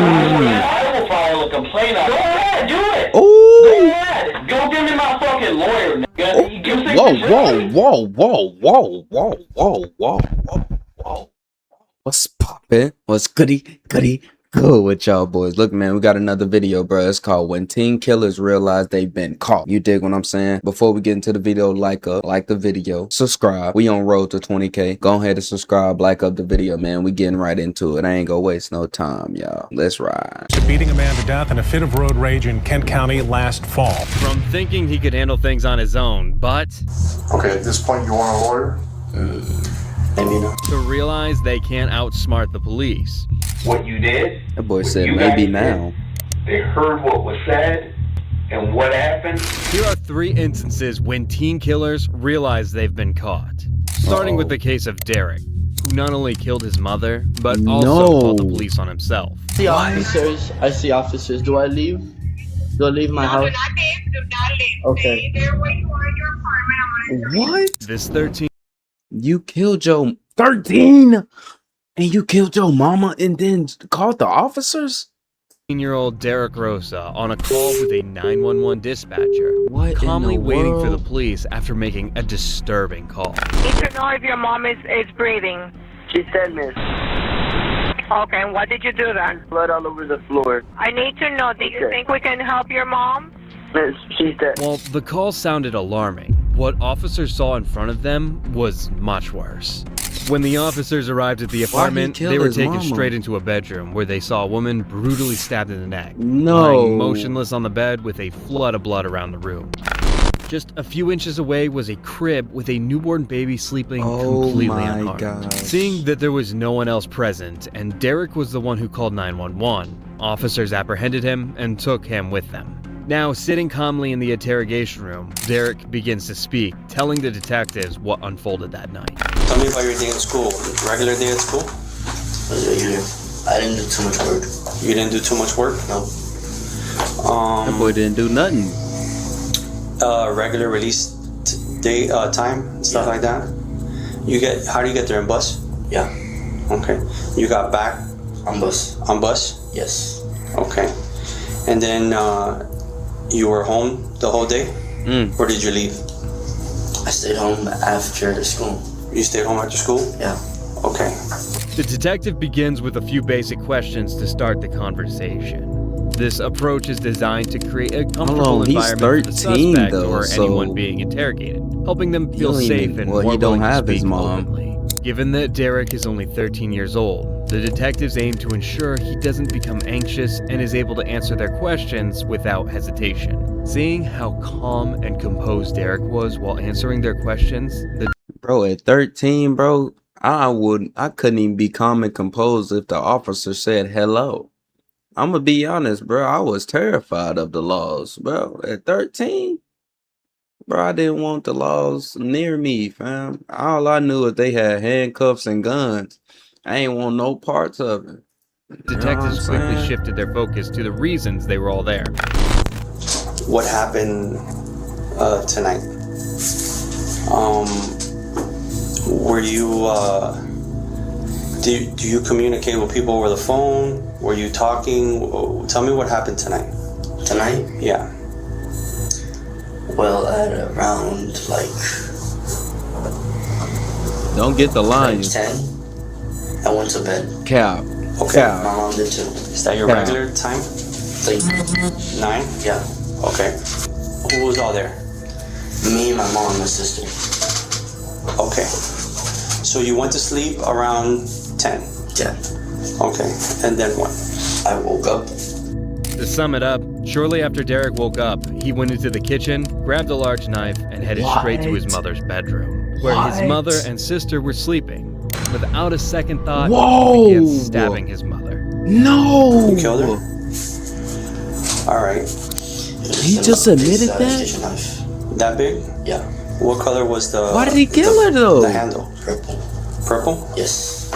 I will file a complaint on. Go ahead, do it. Ooh. Go ahead. Go give me my fucking lawyer, nigga. You think Whoa, this whoa, is- whoa, whoa, whoa, whoa, whoa, whoa, whoa, whoa. What's poppin'? What's goody, good with y'all boys? Look, man, we got another video, bro. It's called When Teen Killers Realize They've Been Caught. You dig what I'm saying? Before we get into the video, like the video, subscribe. We on road to 20K. Go ahead and subscribe, like up the video, man. We getting right into it. I ain't gonna waste no time, y'all. Let's ride. Beating a man to death in a fit of road rage in Kent County last fall. From thinking he could handle things on his own, but okay, at this point, you want a lawyer? Maybe not. to realize they can't outsmart the police. What you did? That boy said you maybe guys now. did, they heard what was said and what happened. Here are 3 instances when teen killers realize they've been caught. Starting with the case of Derek, who not only killed his mother, but also called the police on himself. I see officers. Do I leave? Do I leave my house? Do not leave. Do not leave. Okay. Stay there where you are in your apartment. What? This 13 You killed your 13? And you killed your mama and then called the officers? year-old Derek Rosa on a call with a 911 dispatcher, What calmly in the waiting for the world? police after making a disturbing call. Need to know if your mom is breathing. She's dead, miss. Okay, and what did you do then? Blood all over the floor. I need to know, do you think we can help your mom? Miss, she's dead. While the call sounded alarming, what officers saw in front of them was much worse. When the officers arrived at the apartment, kill they were his taken mama? straight into a bedroom where they saw a woman brutally stabbed in the neck, No. lying motionless on the bed with a flood of blood around the room. Just a few inches away was a crib with a newborn baby sleeping completely my unharmed. gosh. Seeing that there was no one else present and Derek was the one who called 911, officers apprehended him and took him with them. Now, sitting calmly in the interrogation room, Derek begins to speak, telling the detectives what unfolded that night. Tell me about your day at school. Regular day at school? I didn't do too much work. You didn't do too much work? No. That boy didn't do nothing. Regular release day, time, stuff like that? How do you get there, in bus? Yeah. Okay. You got back On bus. on bus? Yes. Okay. And then, you were home the whole day? Or did you leave? I stayed home after the school. You stayed home after school? Yeah. Okay. The detective begins with a few basic questions to start the conversation. This approach is designed to create a comfortable he's environment for the 13 suspect though, or so- anyone being interrogated, helping them feel don't safe even- and well, more he don't willing to have his speak mom. openly. Given that Derek is only 13 years old, the detectives aim to ensure he doesn't become anxious and is able to answer their questions without hesitation. Seeing how calm and composed Derek was while answering their questions, the Bro, at 13, bro, I couldn't even be calm and composed if the officer said hello. I'm gonna be honest, bro. I was terrified of the laws, bro. At 13, bro, I didn't want the laws near me, fam. All I knew is they had handcuffs and guns. I ain't want no parts of it. detectives what I'm quickly saying? shifted their focus to the reasons they were all there. What happened tonight? Were you do you communicate with people over the phone? Were you talking? Tell me what happened tonight. Tonight? Yeah. Well, at around Don't get the line. 10, I went to bed. Cap. Okay. My mom did too. Is that your Yeah. regular time? Like, 9? yeah. Okay. Who was all there? Me, my mom, and my sister. Okay. So you went to sleep around 10. Yeah. Okay. And then what? I woke up. To sum it up, shortly after Derek woke up, he went into the kitchen, grabbed a large knife, and headed straight to his mother's bedroom, where his mother and sister were sleeping. Without a second thought, Whoa! he began stabbing his mother. No. You killed her? All right. He just admitted that? Station knife. That big? Yeah. What color was the... Why did he kill her though? The handle? Purple. Purple? Yes.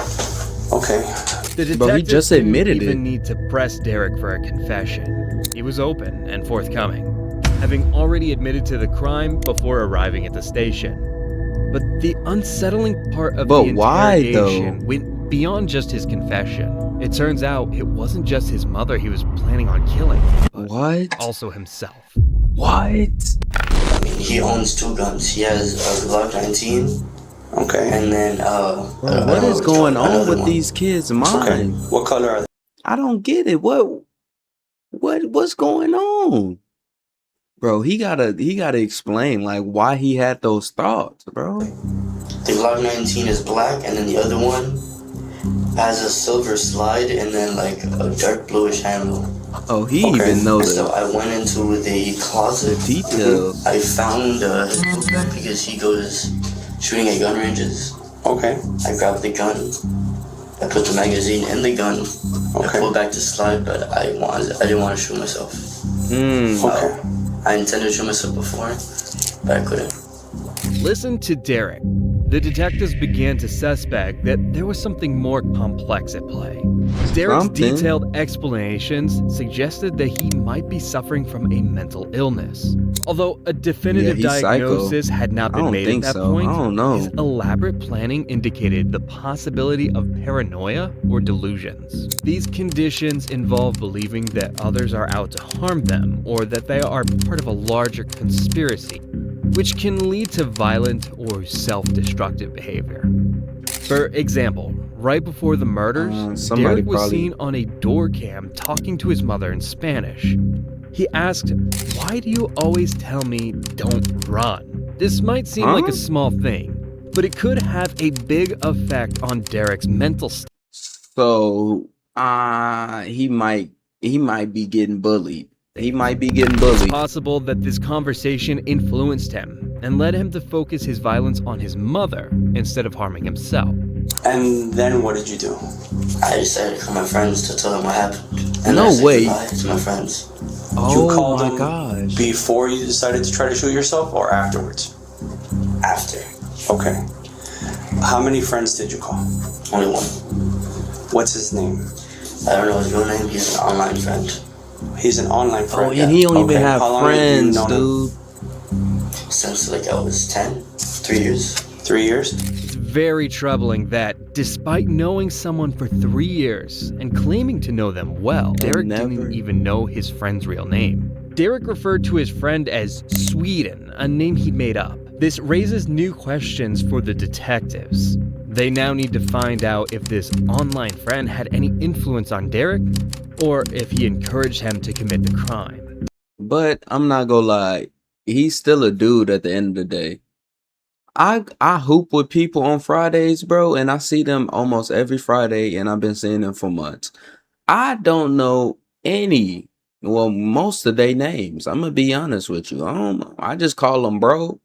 Okay. The Bro, he detectives just admitted didn't even it. need to press Derek for a confession. He was open and forthcoming, having already admitted to the crime before arriving at the station. But the unsettling part of But the why, interrogation though? Beyond just his confession, it turns out it wasn't just his mother he was planning on killing, but What? also himself. What? I mean, he owns 2 guns. He has a Glock 19. Okay. And then, Bro, what is going on with these kids' Okay. minds? What color are they? I don't get it. What's going on? Bro, he gotta explain like why he had those thoughts, bro. The Glock 19 is black, and then the other one has a silver slide and then like a dark bluish handle. Oh, he Okay. even knows So I went into the closet. the details. I found his book bag because he goes shooting at gun ranges. Okay. I grabbed the gun. I put the magazine in the gun. I Okay. pulled back the slide, but I didn't want to shoot myself. Okay. I intended to shoot myself before, but I couldn't. Listen to Derek. The detectives began to suspect that there was something more complex at play. Derek's Something? detailed explanations suggested that he might be suffering from a mental illness. Although a definitive Yeah, he's psycho. diagnosis had not I been don't made at think that so. point, I don't know. his elaborate planning indicated the possibility of paranoia or delusions. These conditions involve believing that others are out to harm them or that they are part of a larger conspiracy, which can lead to violent or self-destructive behavior. For example, right before the murders, somebody Derek was probably- seen on a door cam talking to his mother in Spanish. He asked, "Why do you always tell me don't run?" This might seem like a small thing, but it could have a big effect on Derek's mental state. So, he might be getting bullied. He might be getting bullied. It's possible that this conversation influenced him and led him to focus his violence on his mother instead of harming himself. And then what did you do? I decided to call my friends to tell them what happened. And No I said way. goodbye to my friends. You Oh called my them gosh. before you decided to try to shoot yourself or afterwards? After. Okay. How many friends did you call? Only one. What's his name? I don't know his real name. He's an online friend. He's an online friend. Oh, and he don't even Okay, have how long have you friends, known him? dude. Since like I was 10. 3 years. 3 years? It's very troubling that, despite knowing someone for 3 years and claiming to know them well, Derek never- didn't even know his friend's real name. Derek referred to his friend as Sweden, a name he'd made up. This raises new questions for the detectives. They now need to find out if this online friend had any influence on Derek, or if he encouraged him to commit the crime. But I'm not gonna lie, he's still a dude at the end of the day. I hoop with people on Fridays, bro, and I see them almost every Friday, and I've been seeing them for months. I don't know most of their names. I'm gonna be honest with you. I don't know. I just call them bro.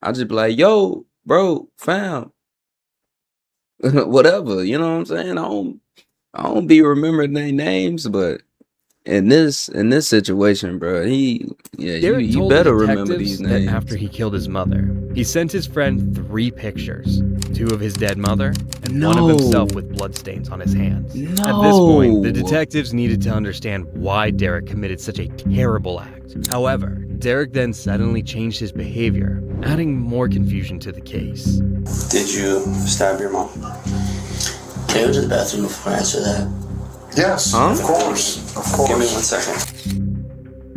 I just be like, yo, bro, fam. Whatever, you know what I'm saying? I don't be remembering their names, but in this situation, bro, Derek you told better the remember detectives these names. that after he killed his mother, he sent his friend 3 pictures, 2 of his dead mother and 1 of himself with bloodstains on his hands. At this point, the detectives needed to understand why Derek committed such a terrible act. However, Derek then suddenly changed his behavior, adding more confusion to the case. Did you stab your mom? Can I go to the bathroom before I answer that? Yes, Huh? of course. Of course. Give me 1 second.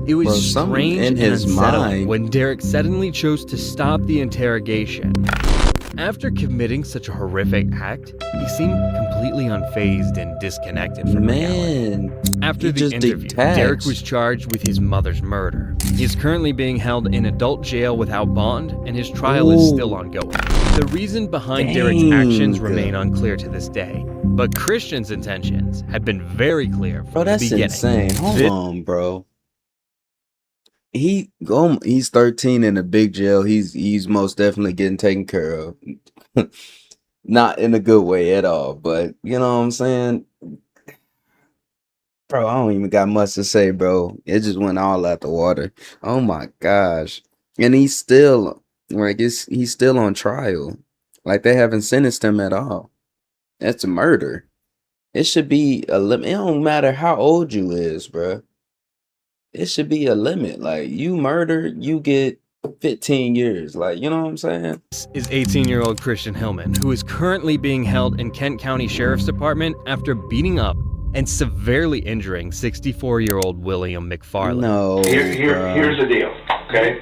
It was Bro, something strange in and his unsettling mind. when Derek suddenly chose to stop the interrogation. After committing such a horrific act, he seemed completely unfazed and disconnected from reality. Man, After he the just interview, detached. Derek was charged with his mother's murder. He is currently being held in adult jail without bond, and his trial is still ongoing. The reason behind Derek's actions Dang. remain unclear to this day, but Christian's intentions had been very clear from bro, the that's beginning. insane. Hold Thi- on, bro. He's 13 in a big jail. He's most definitely getting taken care of. Not in a good way at all, but you know what I'm saying? Bro, I don't even got much to say, bro. It just went all out the water. Oh my gosh. And he's still he's still on trial. Like they haven't sentenced him at all. That's a murder. It should be a limit. It don't matter how old you is, bro. It should be a limit. Like you murder, you get 15 years, like, you know what I'm saying? This is 18-year-old Christian Hillman, who is currently being held in Kent County Sheriff's Department after beating up and severely injuring 64-year-old William McFarland. No, Here's the deal, okay?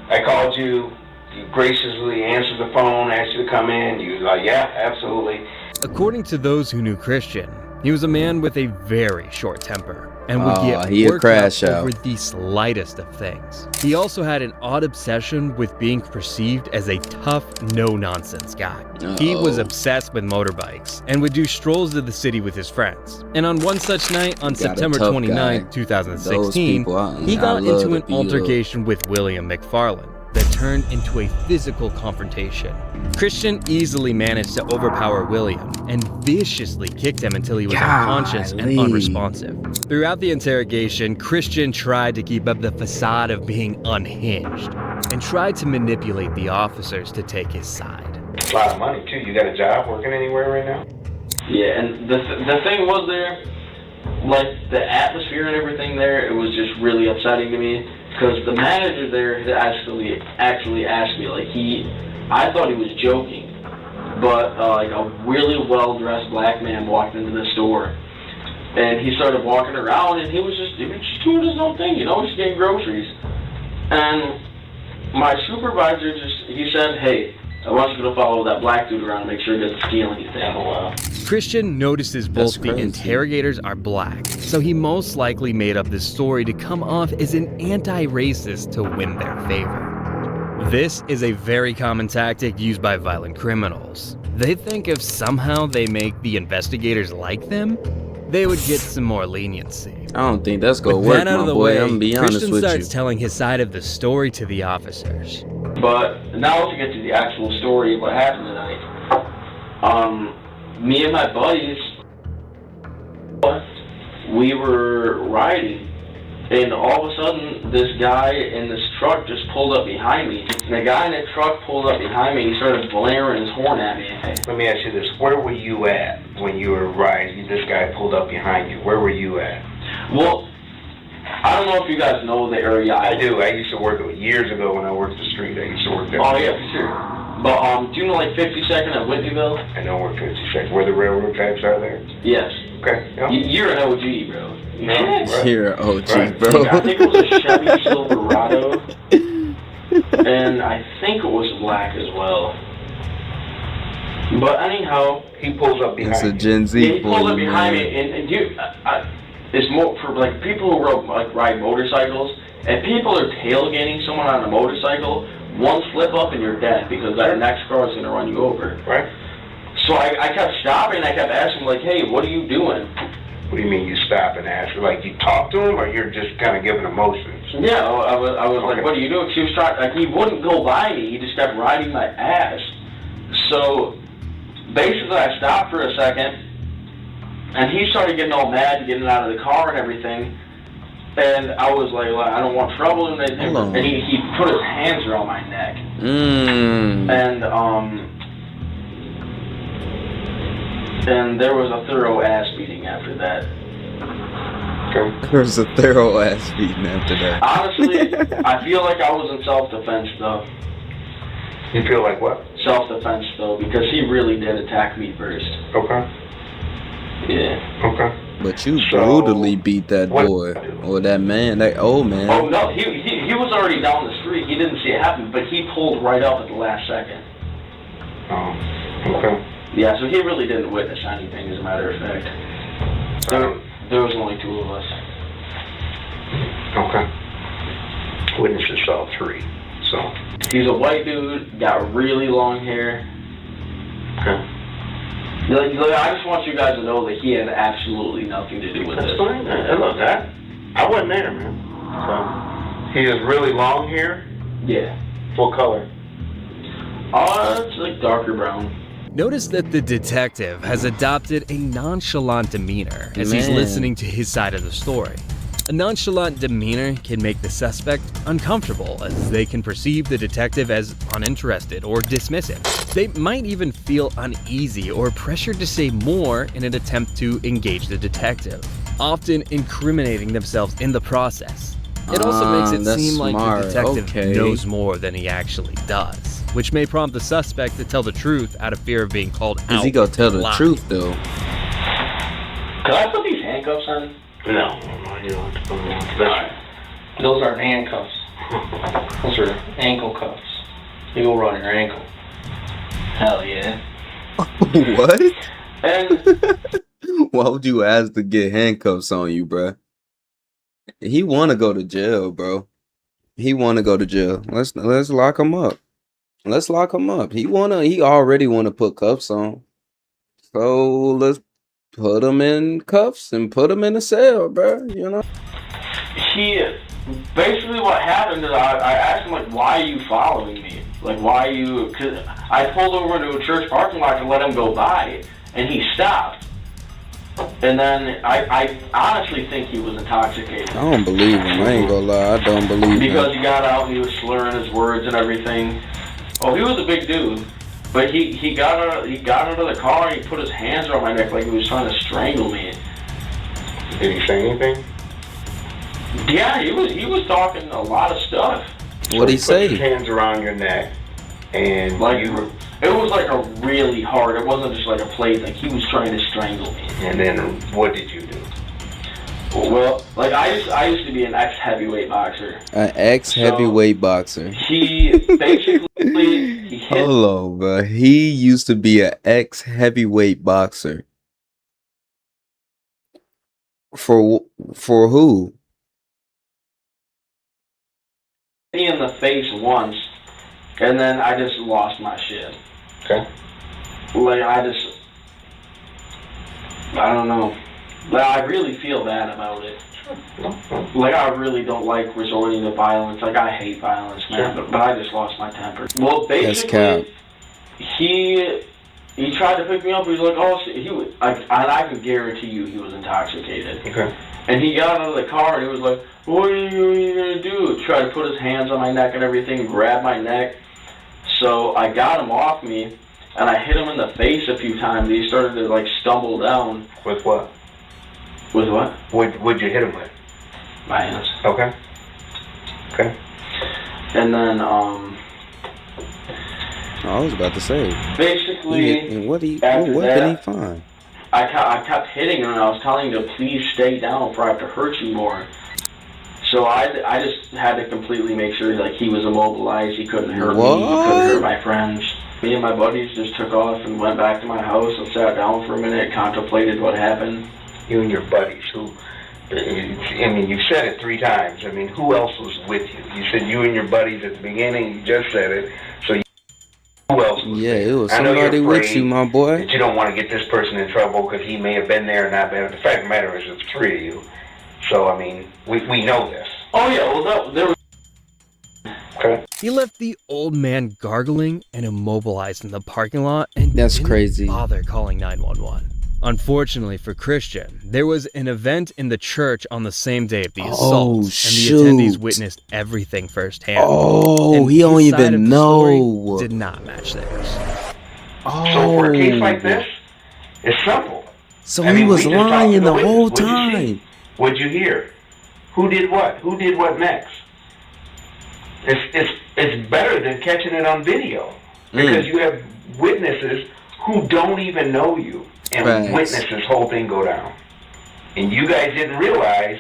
I called you. You graciously answered the phone, asked you to come in. You was like, yeah, absolutely. According to those who knew Christian, he was a man with a very short temper and would get he a worked crash up out over the slightest of things. He also had an odd obsession with being perceived as a tough, no-nonsense guy. He was obsessed with motorbikes and would do strolls to the city with his friends. And on one such night, on September 29, 2016, he got into an altercation with William McFarland that turned into a physical confrontation. Christian easily managed to overpower William and viciously kicked him until he was unconscious and unresponsive. Throughout the interrogation, Christian tried to keep up the facade of being unhinged and tried to manipulate the officers to take his side. A lot of money, too. You got a job working anywhere right now? Yeah, and the thing was there, like the atmosphere and everything there, it was just really upsetting to me. Because the manager there had actually asked me, like, I thought he was joking, but like a really well-dressed black man walked into the store, and he started walking around, and he was just doing his own thing, you know, just getting groceries. And my supervisor he said, hey, I want you to follow that black dude around and make sure he doesn't steal anything. Christian notices both the interrogators are black, so he most likely made up this story to come off as an anti-racist to win their favor. This is a very common tactic used by violent criminals. They think if somehow they make the investigators like them, they would get some more leniency. I don't think that's gonna work, my boy. I'm gonna be honest Christian with you. starts telling his side of the story to the officers. But now to get to the actual story of what happened tonight, me and my buddies, we were riding, and all of a sudden this guy in this truck just pulled up behind me. And the guy in the truck pulled up behind me and he started blaring his horn at me. Let me ask you this. Where were you at when you were riding? This guy pulled up behind you. Where were you at? Well, I don't know if you guys know the area. I do. I used to work years ago when I worked the street. I used to work there. Oh, yeah, for sure. But, do you know, like, 52nd at Whitneyville? I know where 52nd, where the railroad tracks are there. Yes. Okay. Yeah. You're an OG, bro. Right. You're an OG, Right. bro. I think it was a Chevy Silverado, and I think it was black as well. But anyhow, he pulls up behind It's a you. Gen Z yeah, he pulls boy, up behind man. me, and it's more for like people who ride motorcycles. If people are tailgating someone on a motorcycle, one slip up and you're dead because that next car is going to run you over. Right. So I kept stopping. I kept asking, like, hey, what are you doing? What do you mean you stop and ask? Like you talk to him, or you're just kind of giving emotions? Yeah, I was like, what are you doing? He was trying, like, he wouldn't go by me. He just kept riding my ass. So basically, I stopped for a second, and he started getting all mad, getting out of the car and everything. And I was like, well, I don't want trouble. And he put his hands around my neck. And there was a thorough ass beating after that. There was a thorough ass beating after that. Honestly, I feel like I was in self-defense, though. You feel like what? Self-defense, though, because he really did attack me first. Okay. Yeah. Okay. But you brutally beat that boy or that man, that old man. Oh no, he was already down the street. He didn't see it happen, but he pulled right up at the last second. Oh. Okay. Yeah, so he really didn't witness anything, as a matter of fact. There was only two of us. Okay. Witnesses saw 3. So. He's a white dude, got really long hair. Okay. I just want you guys to know that he had absolutely nothing to do with this. That's fine. Look, I wasn't there, man. So, he has really long hair? Yeah. What color? It's like darker brown. Notice that the detective has adopted a nonchalant demeanor as he's listening to his side of the story. A nonchalant demeanor can make the suspect uncomfortable, as they can perceive the detective as uninterested or dismissive. They might even feel uneasy or pressured to say more in an attempt to engage the detective, often incriminating themselves in the process. It also makes it that's seem like smart. the detective Okay. knows more than he actually does, which may prompt the suspect to tell the truth out of fear of being called out. Is he gonna tell the Lie. truth though? Could I put these handcuffs on? No, you don't have to put them on. Alright. Those aren't handcuffs. Those are ankle cuffs. You go around your ankle. Hell yeah. What? And Why would you ask to get handcuffs on you, bruh? He wanna go to jail, bro. He wanna go to jail. Let's lock him up. Let's lock him up. He already wanna put cuffs on. So let's put him in cuffs and put him in a cell, bruh. You know? he, basically what happened is I asked him, like, why are you following me? Like, why are you, because I pulled over into a church parking lot to let him go by, and he stopped. And then I honestly think he was intoxicated. I don't believe him. I ain't gonna lie. I don't believe Because him. he got out and he was slurring his words and everything. Oh, he was a big dude. But he got out of the car and he put his hands around my neck like he was trying to strangle me. Did he say anything? Yeah, he was talking a lot of stuff. What'd he Put say? his hands around your neck, and Like, it was like a really hard, it wasn't just like a plaything. He was trying to strangle me. And then what did you do? Well, like I used to be an ex-heavyweight boxer. An ex-heavyweight boxer. He basically he hit Hold on, bro. He used to be an ex-heavyweight boxer. For who? me in the face once, and then I just lost my shit. Okay. Like I don't know. Like I really feel bad about it. Like I really don't like resorting to violence. Like I hate violence, man. But I just lost my temper. Well, basically, he tried to pick me up. He was like, oh, I can guarantee you he was intoxicated. Okay. And he got out of the car and he was like, what are you gonna do? Tried to put his hands on my neck and everything, grab my neck. So I got him off me and I hit him in the face a few times. He started to like stumble down. With what? With what? What'd you hit him with? My hands. Okay. Okay. And then I was about to say. basically What did he find? I kept hitting him and I was telling him to please stay down before I have to hurt you more. So I just had to completely make sure like he was immobilized, he couldn't hurt me, he couldn't hurt my friends. Me and my buddies just took off and went back to my house and sat down for a minute, contemplated what happened. You and your buddies, who, I mean, you said it 3 times. I mean, who else was with you? You said you and your buddies at the beginning, you just said it. So who else was there? It was I know somebody you're with you, my boy. that you don't want to get this person in trouble because he may have been there and not been. The fact of the matter is it's 3 of you. So, I mean, we know this. Oh yeah, well there was... Okay. He left the old man gargling and immobilized in the parking lot and That's didn't crazy. bother calling 911. Unfortunately for Christian, there was an event in the church on the same day of the assault, and the attendees witnessed everything firsthand. And He don't his side even of the know. story did not match theirs. So for a case like this, it's simple. So I he mean, was we just talked lying to the witness. whole What'd you time. see? What'd you hear? Who did what? Who did what next? It's better than catching it on video because you have witnesses who don't even know you and witness this whole thing go down. And you guys didn't realize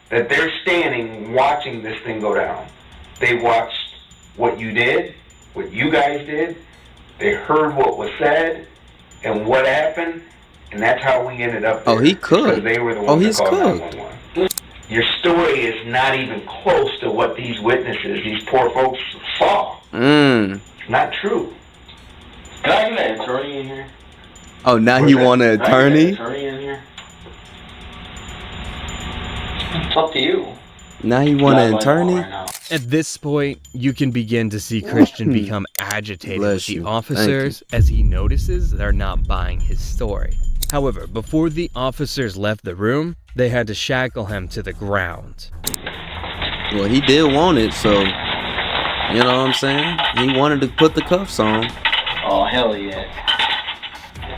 that they're standing watching this thing go down. They watched what you did, what you guys did. They heard what was said and what happened, and that's how we ended up there. Oh, he cooked. Because they were the ones he's that called cooked. 911. Your story is not even close to what these witnesses, these poor folks, saw. It's not true. Can I get an attorney in here? Oh, now he want an Can I get attorney? an attorney in here? It's up to you. Now he want an attorney? Right now. At this point, you can begin to see Christian become agitated with the officers as he notices they're not buying his story. However, before the officers left the room, they had to shackle him to the ground. Well, he did want it, so, you know what I'm saying? He wanted to put the cuffs on. Oh, hell yeah.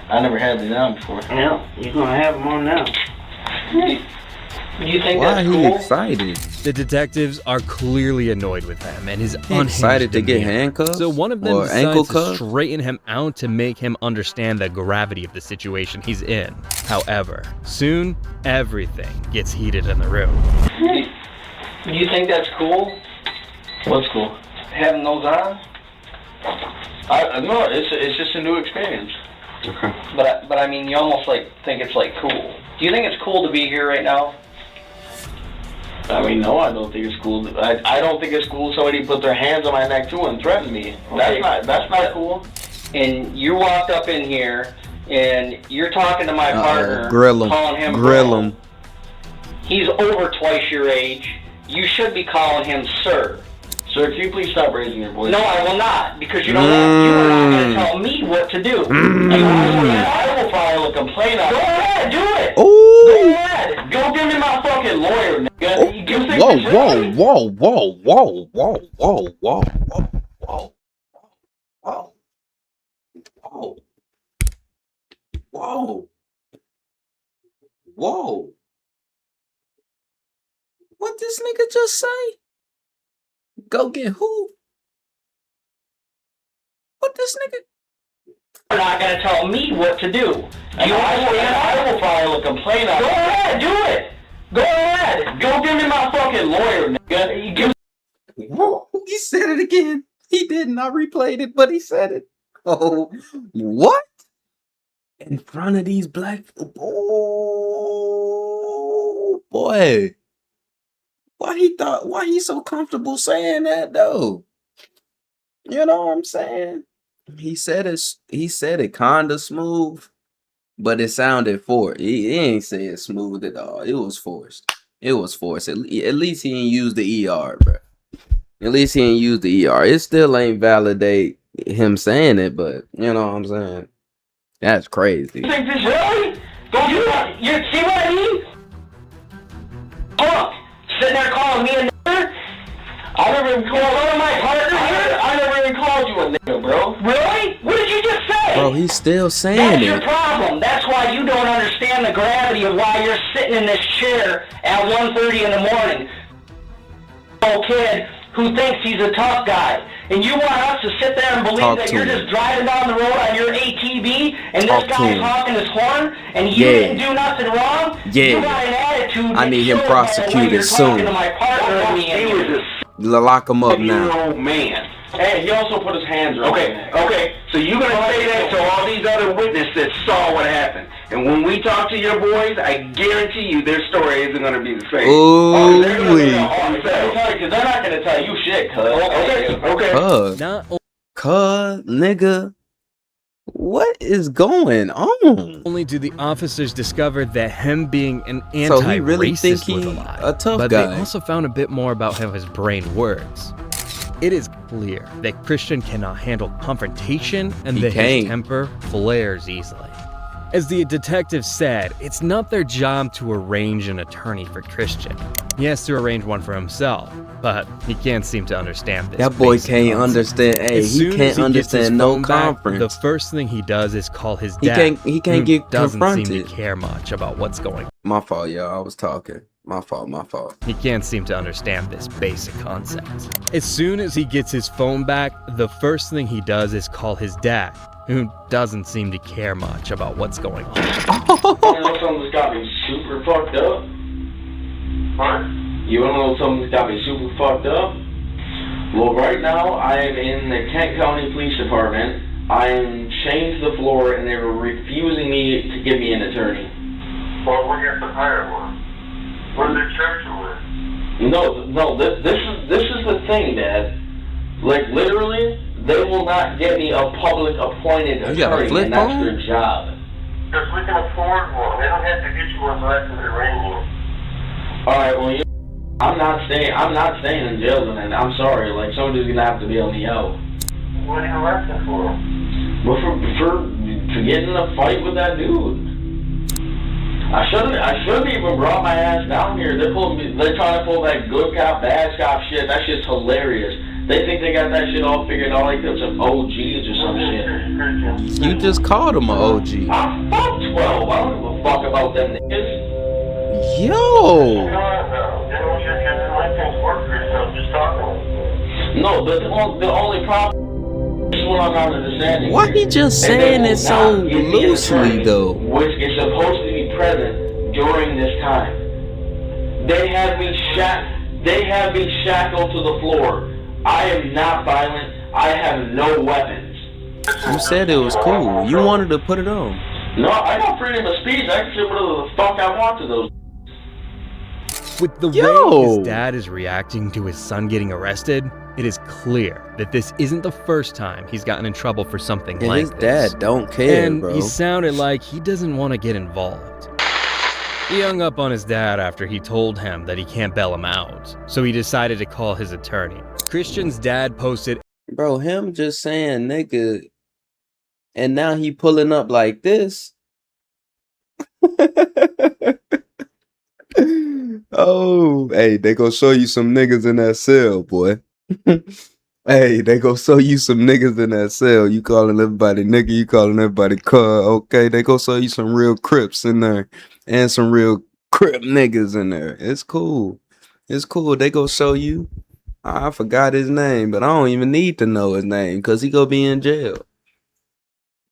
I never had these on before. Yeah, you're going to have them on now. You think Why that's he cool? excited? The detectives are clearly annoyed with him and his He unhinged excited to get demeanor. handcuffs? So one of them Or ankle decides to cuffs? straighten him out to make him understand the gravity of the situation he's in. However, soon everything gets heated in the room. You think that's cool? What's cool? Having those on? No, it's just a new experience. Okay. But I mean, you almost like think it's like cool. Do you think it's cool to be here right now? I mean, no, I don't think it's cool. I don't think it's cool somebody put their hands on my neck too and threaten me. Okay. That's not cool. And you walked up in here and you're talking to my partner, Grill him. calling him Grill bro. him. He's over twice your age. You should be calling him sir. Sir, can you please stop raising your voice? No, I will not, because you don't have, you are not going to tell me what to do. I will file a complaint on Go ahead, do it. Ooh. Go ahead. Go give me my fucking lawyer, nigga. You think Whoa, this whoa, really? whoa, whoa, whoa, whoa, whoa, whoa, whoa, whoa, whoa, whoa, whoa. What this nigga just say? Go get who? What this nigga? You're not going to tell me what to do. Do you understand? I will file a complaint on Go ahead, do it. Go ahead. Go give me my fucking lawyer, nigga. Whoa, he said it again. He didn't. I replayed it, but he said it. Oh, what? In front of these black. Oh, boy. Why he so comfortable saying that though? You know what I'm saying? He said it kinda smooth, but it sounded forced. He ain't say it smooth at all. It was forced. It was forced. At least he ain't use the ER, bro. At least he ain't use the ER. It still ain't validate him saying it, but you know what I'm saying? That's crazy. You think this really? Don't you see what I mean? Look, sitting there calling me a nigger? I never even called One of my partners here? I never even called you a nigga, bro. Really? What did you just say? Bro, he's still saying That's your it. problem. That's why you don't understand the gravity of why you're sitting in this chair at 1:30 in the morning. Old kid who thinks he's a tough guy. And you want us to sit there and believe Talk that to you're him. just driving down the road on your ATV and Talk this to guy's him. honking his horn and you Yeah. didn't do nothing wrong? Yeah. You got an attitude I need him that shows by the way prosecuted you're soon. talking to my partner and me He and was you. a Lock him up now. 7-year-old man. Hey, he also put his hands around my neck. Okay, so you're gonna say that to all these other witnesses that saw what happened. And when we talk to your boys, I guarantee you their story isn't gonna be the same. Ooh, they're gonna wee. be all the same. Because they're not going to tell you shit, cuz. Okay. Cuz, nigga. What is going on? Only do the officers discover that him being an So he really anti-racist think was he a lie, a tough but guy. they also found a bit more about how his brain works. It is clear that Christian cannot handle confrontation and He that can't. his temper flares easily. As the detective said, it's not their job to arrange an attorney for Christian. He has to arrange one for himself, but he can't seem to understand this. That boy basic can't concept. understand. Hey, As he soon as can't gets his understand no phone back, conference. The first thing he does is call his He dad. can't who get doesn't seem confronted. to care much about what's going on. My fault, y'all. I was talking. My fault. He can't seem to understand this basic concept. As soon as he gets his phone back, the first thing he does is call his dad, who doesn't seem to care much about what's going on. You know something's got me super fucked up? What? You wanna know something's got me super fucked up? Well, right now, I am in the Kent County Police Department. I am chained to the floor, and they were refusing me to give me an attorney. Well, we got to hire one. What did they charge you with? No, this is the thing, Dad. Like, literally, they will not get me a public appointed You got a attorney, flip and that's phone? their job. Because we can afford one. They don't have to get you one after they ring you. Alright, well, I'm not staying in jail tonight. I'm sorry, like, somebody's gonna have to bail me out. What are you arresting for? Well, for getting in a fight with that dude. I shouldn't even brought my ass down here. They're trying to pull that good cop, bad cop shit. That shit's hilarious. They think they got that shit all figured out like they're some OGs or some shit. You just called him an OG. I'm fuck 12. I don't give a fuck about them niggas. Yo. No, but the only problem is what I'm not understanding. Why he just saying it so loosely though? Which is supposed to be present during this time. They have me shackled to the floor. I am not violent. I have no weapons. You said it was cool. You wanted to put it on. No, I got freedom of speech. I can say whatever the fuck I want to those. With the way his dad is reacting to his son getting arrested, it is clear that this isn't the first time he's gotten in trouble for something like his this. Dad don't care, and bro. He sounded like he doesn't want to get involved. He hung up on his dad after he told him that he can't bail him out, so he decided to call his attorney. Christian's dad posted, Bro, him just saying nigga, and now he pulling up like this. Oh, hey, they gonna show you some niggas in that cell, boy. Hey, they gonna show you some niggas in that cell. You calling everybody nigga, you calling everybody cuz. Okay, they gonna show you some real Crips in there and some real Crip niggas in there. It's cool. It's cool. They gonna show you. I forgot his name, but I don't even need to know his name because he gonna be in jail.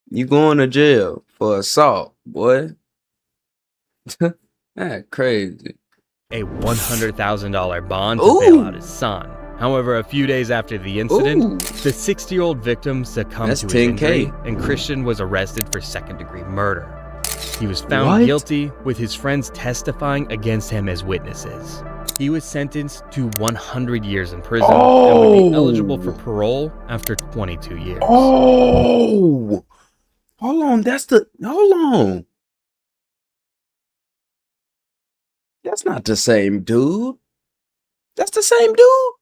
You going to jail for assault, boy. That crazy. a $100,000 bond to bail out his son. However, a few days after the incident, the 60-year-old victim succumbed to his injury, and Christian was arrested for second-degree murder. He was found guilty, with his friends testifying against him as witnesses. He was sentenced to 100 years in prison and would be eligible for parole after 22 years. Oh! Hold on, hold on. That's not the same dude. That's the same dude?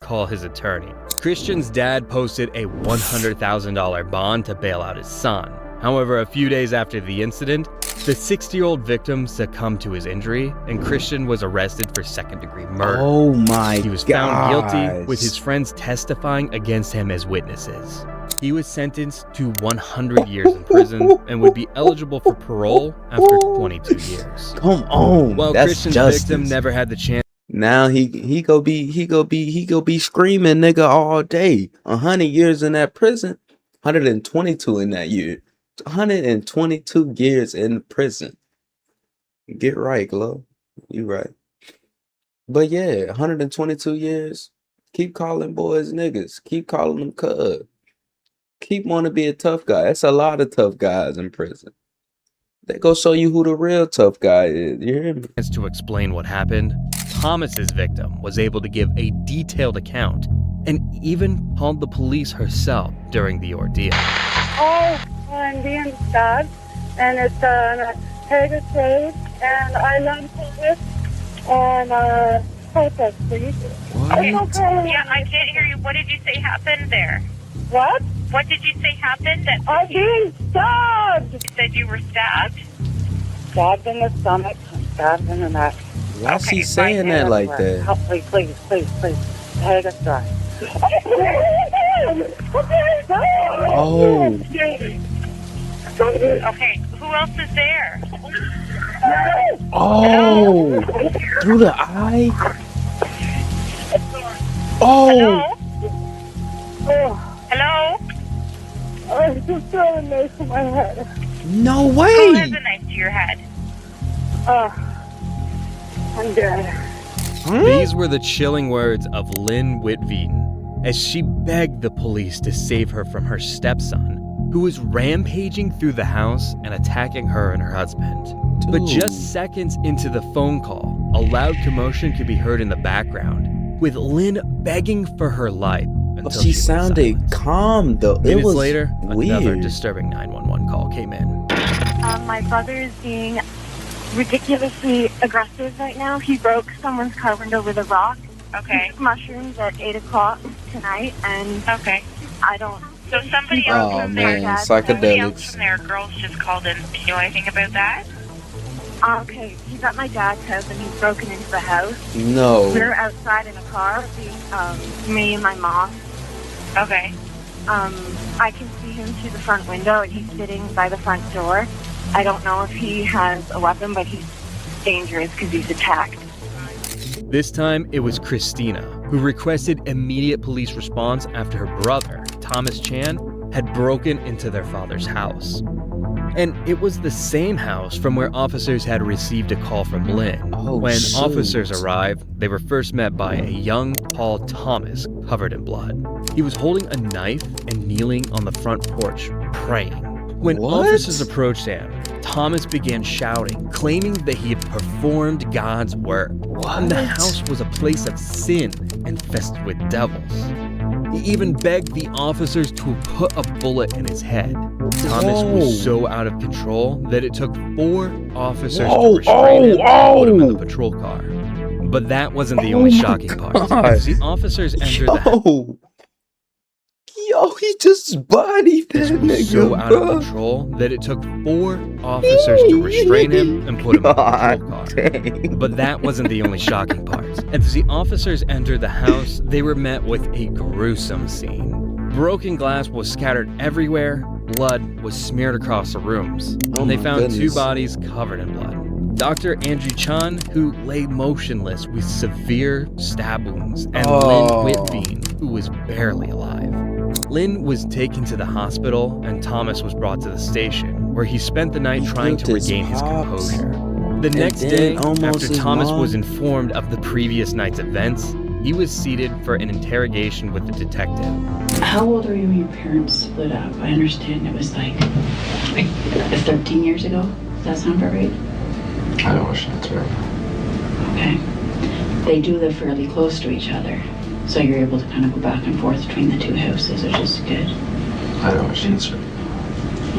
Call his attorney. Christian's dad posted a $100,000 bond to bail out his son. However, a few days after the incident, the 60-year-old victim succumbed to his injury, and Christian was arrested for second-degree murder. Oh my God. He was found guilty, with his friends testifying against him as witnesses. He was sentenced to 100 years in prison and would be eligible for parole after 22 years. Come on, while that's Christian's justice. victim never had the chance. Now he go be screaming nigga all day. 100 years in that prison, 122 in that year, 122 years in prison. Get right, Glo. You right. But yeah, 122 years. Keep calling boys niggas. Keep calling them cuz. Keep wanting to be a tough guy. That's a lot of tough guys in prison. They go show you who the real tough guy is. You hear me? To explain what happened, Thomas's victim was able to give a detailed account and even called the police herself during the ordeal. Oh, I'm being stabbed, and it's on Haggis Road, and I love Thomas, and protest, please. What? Yeah, I can't hear you. What did you say happened there? What? What did you say happened? I'm being stabbed! You said you were stabbed? Stabbed in the stomach, stabbed in the neck. Why's he saying that like that? Help, please, please. Haggis Drive. Oh. Okay, who else is there? Oh. Through the eye? Oh. Hello? I just got a knife to my head. No way. Who has a knife to your head? I'm dead. These were the chilling words of Lynn Whitveaton as she begged the police to save her from her stepson, who was rampaging through the house and attacking her and her husband. Dude. But just seconds into the phone call, a loud commotion could be heard in the background, with Lynn begging for her life until she sounded calm though. Minutes It was later, another weird. disturbing 911 call came in. My brother is being ridiculously aggressive right now. He broke someone's car window with a rock. Okay. He took mushrooms at 8 o'clock tonight, and I don't... So somebody else Oh from there, man, somebody else psychedelics. from their girls just called in. Do you know anything about that? Okay, he's at my dad's house, and he's broken into the house. No. We're outside in a car, me and my mom. Okay. I can see him through the front window, and he's sitting by the front door. I don't know if he has a weapon, but he's dangerous because he's attacked. This time, it was Christina, who requested immediate police response after her brother, Thomas Chan, had broken into their father's house. And it was the same house from where officers had received a call from Lynn. When officers arrived, they were first met by a young Paul Thomas covered in blood. He was holding a knife and kneeling on the front porch, praying. When officers approached him, Thomas began shouting, claiming that he had performed God's work. And the house was a place of sin infested with devils. He even begged the officers to put a bullet in his head. Thomas was so out of control that it took 4 officers to restrain him and put him in the patrol car. But that wasn't the only shocking part. As the officers entered the house, Yo, he just bodied that nigga, was so out of control that it took 4 officers to restrain him and put him in the patrol car. But that wasn't the only shocking part. As the officers entered the house, they were met with a gruesome scene. Broken glass was scattered everywhere. Blood was smeared across the rooms. And they found 2 bodies covered in blood. Dr. Andrew Chan, who lay motionless with severe stab wounds, and Lynn Whitveen, who was barely alive. Lynn was taken to the hospital, and Thomas was brought to the station, where he spent the night trying to regain his composure. The next day, after Thomas was informed of the previous night's events, he was seated for an interrogation with the detective. How old were you when your parents split up? I understand it was like 13 years ago. Does that sound about right? I don't wish that's right. Okay. They do live fairly close to each other, so you're able to kind of go back and forth between the 2 houses, which is good. I don't wish that's right.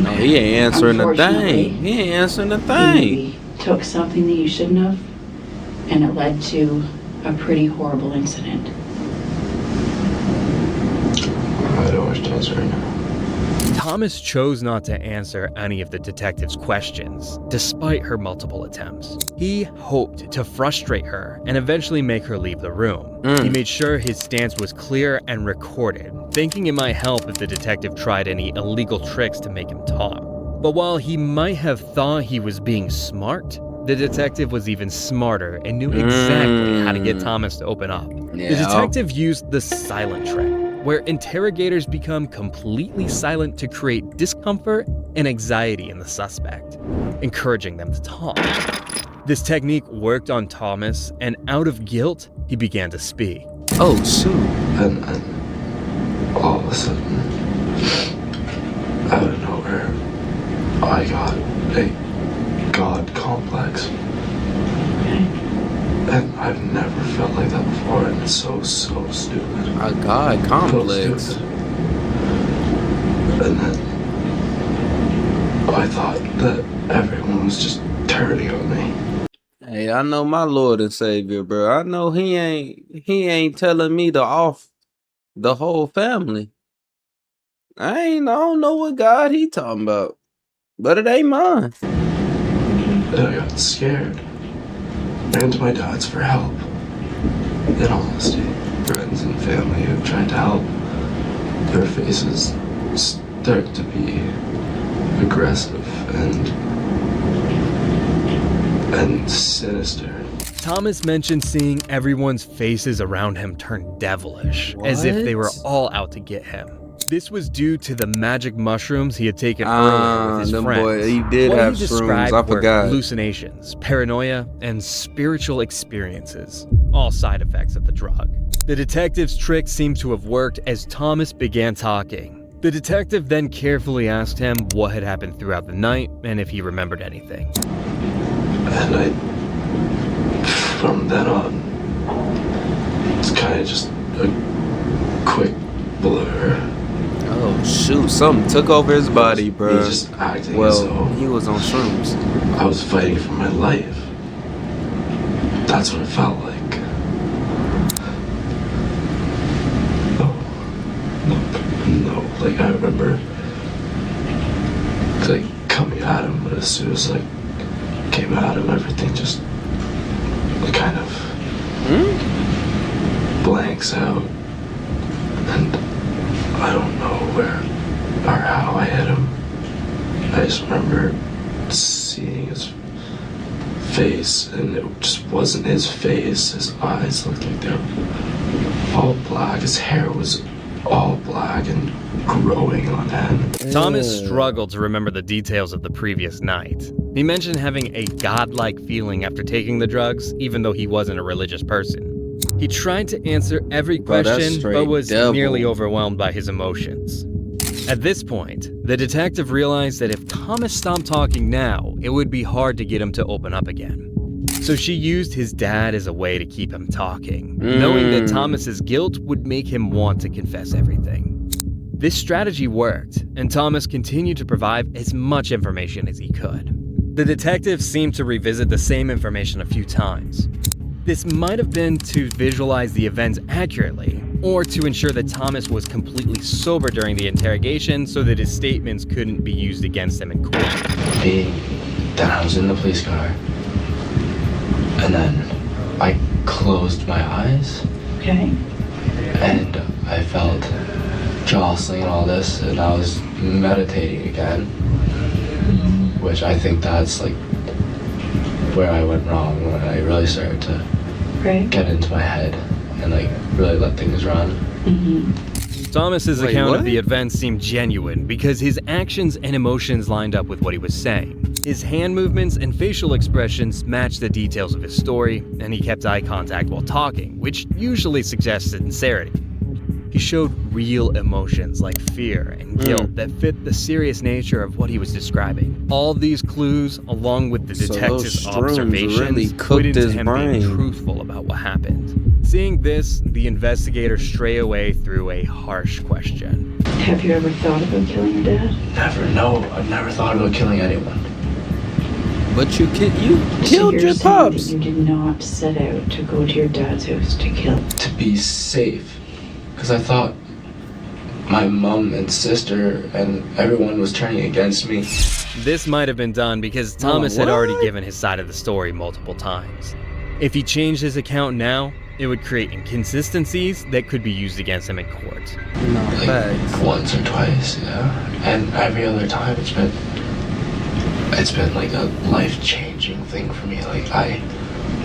No, he ain't answering a thing. He ain't answering a thing. You took something that you shouldn't have, and it led to a pretty horrible incident. I don't wish to answer right now. Thomas chose not to answer any of the detective's questions, despite her multiple attempts. He hoped to frustrate her and eventually make her leave the room. He made sure his stance was clear and recorded, thinking it might help if the detective tried any illegal tricks to make him talk. But while he might have thought he was being smart, the detective was even smarter and knew exactly how to get Thomas to open up. The detective used the silent trick, where interrogators become completely silent to create discomfort and anxiety in the suspect, encouraging them to talk. This technique worked on Thomas, and out of guilt, he began to speak. Oh, shoot. And all of a sudden, out of nowhere, I got a God complex. And I've never felt like that before, and it's so stupid. A God complex. And then I thought that everyone was just turning on me. Hey, I know my Lord and Savior, bro. I know he ain't telling me to off the whole family. I don't know what God he talking about, but it ain't mine. And I got scared. Ran to my dad's for help. In honesty, friends and family who tried to help, their faces start to be aggressive and sinister. Thomas mentioned seeing everyone's faces around him turn devilish, as if they were all out to get him. This was due to the magic mushrooms he had taken earlier with his friends. Boy, he did have shrooms, I forgot. Hallucinations, paranoia, and spiritual experiences, all side effects of the drug. The detective's trick seemed to have worked as Thomas began talking. The detective then carefully asked him what had happened throughout the night and if he remembered anything. And from then on, it's kind of just a quick blur. Oh shoot, something took over his body, bro. He just acting as though he was on shrooms. I was fighting for my life. That's what it felt like. No, like I remember like coming at him, but as soon as like came at him, everything just kind of blanks out. And I don't know where or how I hit him. I just remember seeing his face, and it just wasn't his face. His eyes looked like they were all black. His hair was all black and growing on end. Thomas struggled to remember the details of the previous night. He mentioned having a godlike feeling after taking the drugs, even though he wasn't a religious person. He tried to answer every question, but was nearly overwhelmed by his emotions. At this point, the detective realized that if Thomas stopped talking now, it would be hard to get him to open up again. So she used his dad as a way to keep him talking, knowing that Thomas's guilt would make him want to confess everything. This strategy worked, and Thomas continued to provide as much information as he could. The detective seemed to revisit the same information a few times. This might have been to visualize the events accurately, or to ensure that Thomas was completely sober during the interrogation so that his statements couldn't be used against him in court. Being that I was in the police car, and then I closed my eyes. Okay. And I felt jostling and all this, and I was meditating again, which I think that's like where I went wrong, when I really started to get into my head and like really let things run. Thomas's account of the events seemed genuine because his actions and emotions lined up with what he was saying. His hand movements and facial expressions matched the details of his story, and he kept eye contact while talking, which usually suggests sincerity. He showed real emotions like fear and guilt that fit the serious nature of what he was describing. All these clues, along with the detective's observations, really pointed to his him brain. being truthful about what happened. Seeing this, the investigator strayed away through a harsh question. Have you ever thought about killing your dad? Never, no, I've never thought about killing anyone. But you So killed you're your saying pops. that you did not set out to go to your dad's house to kill. To be safe. Because I thought my mom and sister and everyone was turning against me. This might have been done because Thomas had already given his side of the story multiple times. If he changed his account now, it would create inconsistencies that could be used against him in court. Like once or twice, yeah. And every other time it's been like a life-changing thing for me. Like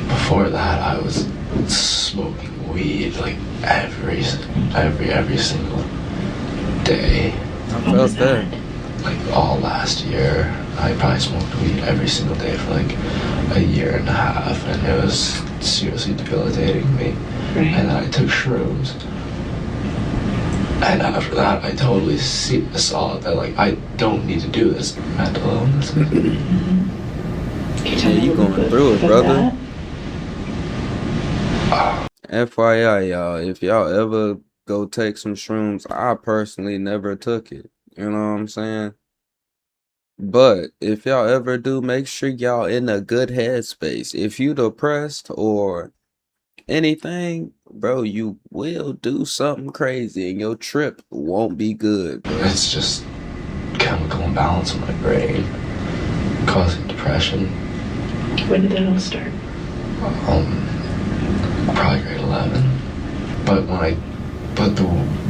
before that I was smoking weed like every single day. I felt that. Like all last year, I probably smoked weed every single day for like a year and a half, and it was seriously debilitating me. And then I took shrooms, and after that, I totally saw that like I don't need to do this. Mental illness. Yeah, you going through it, brother. FYI, y'all, if y'all ever go take some shrooms, I personally never took it. You know what I'm saying? But if y'all ever do, make sure y'all in a good headspace. If you depressed or anything, bro, you will do something crazy and your trip won't be good, bro. It's just chemical imbalance in my brain, causing depression. When did that all start? Probably grade 11. But the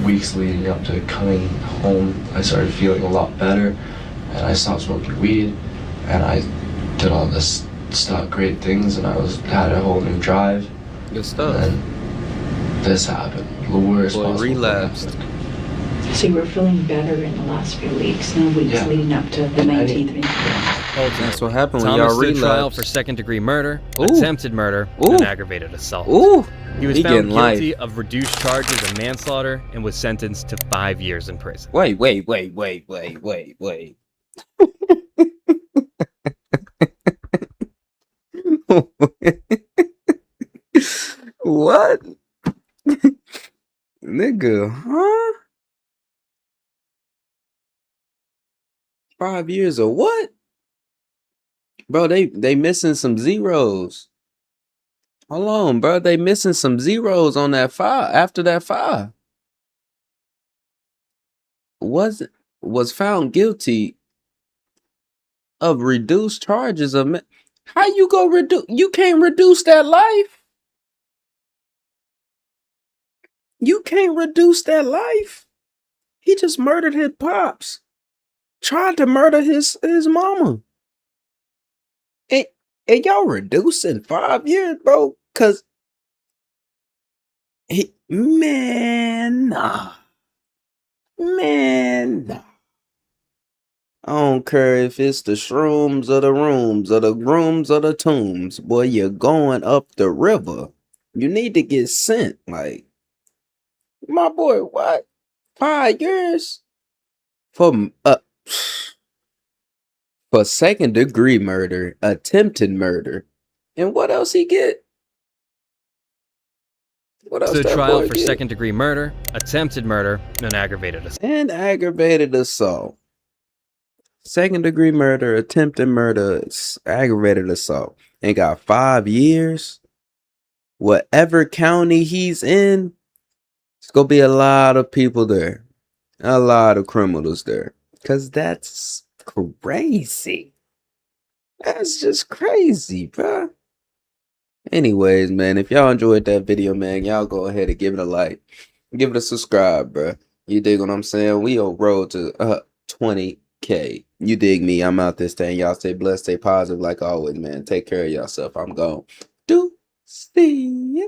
weeks leading up to coming home, I started feeling a lot better, and I stopped smoking weed, and I did all this great things, and had a whole new drive. Good stuff. And then this happened. The worst possible thing relapsed. So you were feeling better in the last few weeks, no weeks leading up to the 19th. That's what happened when Thomas y'all stood trial relapsed. for second-degree murder, attempted murder, and aggravated assault. He was He found getting life. guilty of reduced charges of manslaughter and was sentenced to 5 years in prison. Wait. What? Nigga, huh? 5 years of what? Bro, they missing some zeros. Hold on, bro. They missing some zeros on that 5 after that 5. Was found guilty of reduced charges of how you go reduce? You can't reduce that life. You can't reduce that life. He just murdered his pops. Tried to murder his mama. And y'all reducing 5 years, bro? Cause nah. Man, nah. I don't care if it's the shrooms or the rooms or the rooms or the tombs. Boy, you're going up the river. You need to get sent. Like, my boy, what? 5 years? For for second-degree murder, attempted murder. And what else he get? What else So that trial boy for get? second-degree murder, attempted murder, and aggravated assault. And aggravated assault. Second-degree murder, attempted murder, aggravated assault. And got 5 years. Whatever county he's in, it's gonna be a lot of people there. A lot of criminals there. Cause that's crazy. That's just crazy, bruh. Anyways, man, if y'all enjoyed that video, man, y'all go ahead and give it a like. Give it a subscribe, bruh. You dig what I'm saying? We on road to 20K. You dig me? I'm out this thing. Y'all stay blessed, stay positive like always, man. Take care of yourself. I'm gone. Do see.